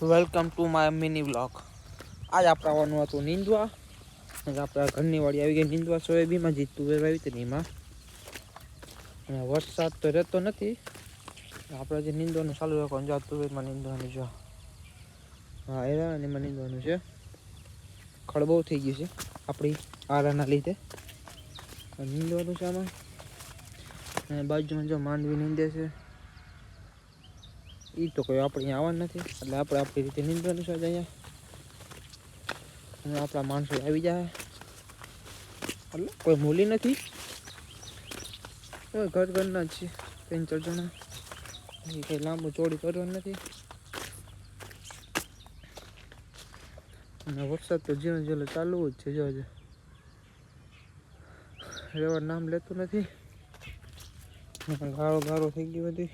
Welcome to my mini vlog. આજ આપણે આવવાનું હતું નીંદવા. આપણા ઘરની વાડી આવી ગઈ નીંદવા. સોયાબીનમાં જે તુવેર વાવી હતી ને એમાં વરસાદ તો રહેતો નથી. આપણે જે નીંદવાનું ચાલુ રાખવાનું જો તુવેરમાં નીંદવાનું જો. હા એમાં નીંદવાનું છે. ખડ બહુ થઈ ગયું છે આપણી આરાના લીધે. નીંદવાનું છે આમાં. અને બાજુમાં જો માંડવી નીંદે છે. એ તો કોઈ આપણે અહીંયા આવવાનું નથી એટલે આપણે આપણી રીતે નીંદવાનું છે અહીંયા. અને આપણા માણસો આવી જાય એટલે કોઈ મૂલી નથી. ઘરના જ છે 3-4 જણા. એ કંઈ લાંબુ ચોડી કરવાનું નથી. અને વરસાદ તો ઝીણો ચાલુ જ છે. જો રેવાનું નામ લેતું નથી. ગાળો થઈ ગયો બધી.